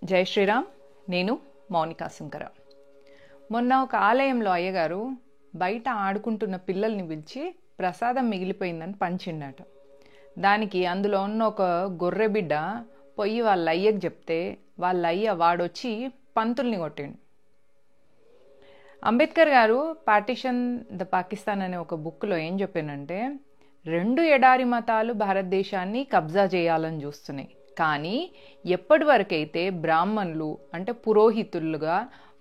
జై శ్రీరామ్. నేను మౌనికా శంకర. మొన్న ఒక ఆలయంలో అయ్యగారు బయట ఆడుకుంటున్న పిల్లల్ని పిలిచి ప్రసాదం మిగిలిపోయిందని పంచిండట. దానికి అందులో ఉన్న ఒక గొర్రె బిడ్డ పోయి వాళ్ళ అయ్యకు చెప్తే వాళ్ళ అయ్య వాడొచ్చి పంతుల్ని కొట్టిండు. అంబేద్కర్ గారు పార్టీషన్ ద పాకిస్తాన్ అనే ఒక బుక్లో ఏం చెప్పానంటే, 2 ఎడారి మతాలు భారతదేశాన్ని కబ్జా చేయాలని చూస్తున్నాయి, కానీ ఎప్పటి వరకైతే బ్రాహ్మణులు అంటే పురోహితులుగా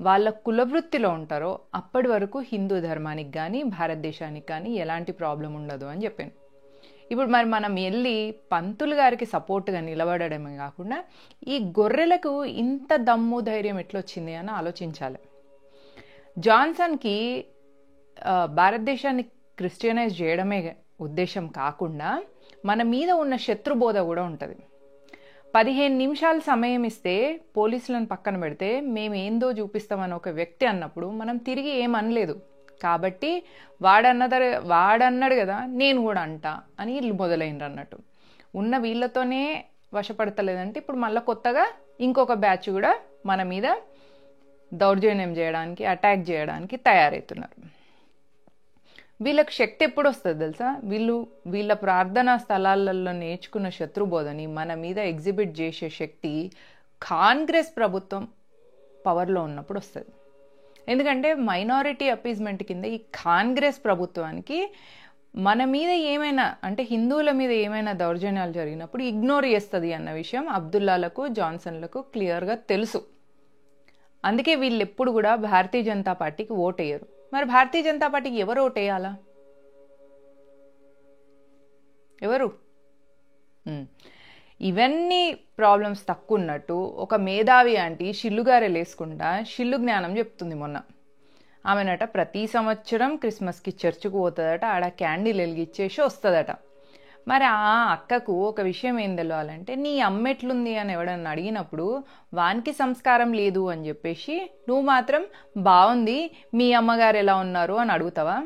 వాళ్ళ కులవృత్తిలో ఉంటారో అప్పటి వరకు హిందూ ధర్మానికి కానీ భారతదేశానికి కానీ ఎలాంటి ప్రాబ్లం ఉండదు అని చెప్పాను. ఇప్పుడు మరి మనం వెళ్ళి పంతులు గారికి సపోర్ట్గా నిలబడడమే కాకుండా ఈ గొర్రెలకు ఇంత దమ్ము ధైర్యం ఎట్లొచ్చింది అని ఆలోచించాలి. జాన్సన్కి భారతదేశాన్ని క్రిస్టియనైజ్ చేయడమే ఉద్దేశం కాకుండా మన మీద ఉన్న శత్రుబోధ కూడా ఉంటుంది. 15 నిమిషాలు సమయం ఇస్తే పోలీసులను పక్కన పెడితే మేము ఏందో చూపిస్తామని ఒక వ్యక్తి అన్నప్పుడు మనం తిరిగి ఏమనలేదు. కాబట్టి వాడన్నాడు కదా నేను కూడా అంటా అని వీళ్ళు మొదలైనరు అన్నట్టు. ఉన్న వీళ్ళతోనే వశపడతలేదంటే ఇప్పుడు మళ్ళీ కొత్తగా ఇంకొక బ్యాచ్ కూడా మన మీద దౌర్జన్యం చేయడానికి, అటాక్ చేయడానికి తయారవుతున్నారు. వీళ్ళకి శక్తి ఎప్పుడు వస్తుంది తెలుసా? వీళ్ళ ప్రార్థనా స్థలాలలో నేర్చుకున్న శత్రుబోధని మన మీద ఎగ్జిబిట్ చేసే శక్తి కాంగ్రెస్ ప్రభుత్వం పవర్లో ఉన్నప్పుడు వస్తుంది. ఎందుకంటే మైనారిటీ అపీజ్మెంట్ కింద ఈ కాంగ్రెస్ ప్రభుత్వానికి మన మీద ఏమైనా అంటే హిందువుల మీద ఏమైనా దౌర్జన్యాలు జరిగినప్పుడు ఇగ్నోర్ చేస్తుంది అన్న విషయం అబ్దుల్లాలకు, జాన్సన్లకు క్లియర్గా తెలుసు. అందుకే వీళ్ళు ఎప్పుడు కూడా భారతీయ జనతా పార్టీకి ఓటేయరు. మరి భారతీయ జనతా పార్టీకి ఎవరు ఓటేయాలా? ఎవరు? ఇవన్నీ ప్రాబ్లమ్స్ తక్కువ ఉన్నట్టు ఒక మేధావి ఆంటీ షిల్లుగారెలు వేసుకుంటా షిల్లు జ్ఞానం చెప్తుంది. మొన్న ఆమెనట ప్రతి సంవత్సరం క్రిస్మస్కి చర్చికి పోతుందట, ఆడ క్యాండిల్ వెలిగిచ్చేసి వస్తుందట. మరి ఆ అక్కకు ఒక విషయం ఏం తెలియాలంటే, నీ అమ్మ ఎట్లుంది అని ఎవడన్నా అడిగినప్పుడు వానికి సంస్కారం లేదు అని చెప్పేసి నువ్వు మాత్రం బాగుంది మీ అమ్మగారు ఎలా ఉన్నారు అని అడుగుతావా?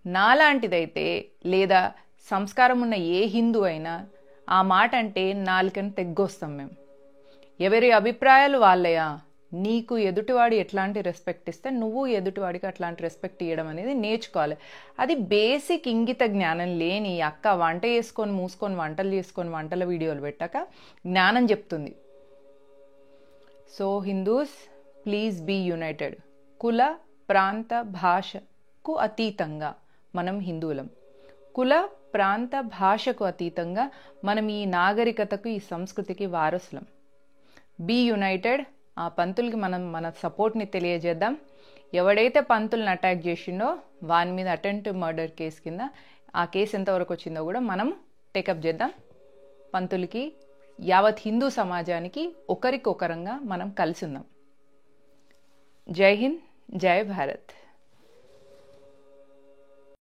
నాలాంటిదైతే లేదా సంస్కారం ఉన్న ఏ హిందూ అయినా ఆ మాట అంటే నాలుకని తెగ్గొస్తాం మేము. ఎవరి అభిప్రాయాలు వాళ్ళయా. నీకు ఎదుటివాడి ఎట్లాంటి రెస్పెక్ట్ ఇస్తే నువ్వు ఎదుటివాడికి అట్లాంటి రెస్పెక్ట్ ఇవ్వడం అనేది నేర్చుకోవాలి. అది బేసిక్ ఇంగిత జ్ఞానం లేని అక్క వంట చేసుకొని మూసుకొని వంటలు చేసుకొని వంటల వీడియోలు పెట్టాక జ్ఞానం చెప్తుంది. So Hindus, please be united. కుల, ప్రాంత, భాషకు అతీతంగా మనం హిందువులం. కుల, ప్రాంత, భాషకు అతీతంగా మనం ఈ నాగరికతకు, ఈ సంస్కృతికి వారసులం. Be united. ఆ పంతులకి మనం మన సపోర్ట్ని తెలియజేద్దాం. ఎవడైతే పంతుల్ని అటాక్ చేసిండో వాని మీద అటెంప్ట్ మర్డర్ కేసు కింద ఆ కేసు ఎంతవరకు వచ్చిందో కూడా మనం టేకప్ చేద్దాం. పంతులకి, యావత్ హిందూ సమాజానికి ఒకరికొకరంగా మనం కలిసి ఉందాం. జై హింద్, జై భారత్.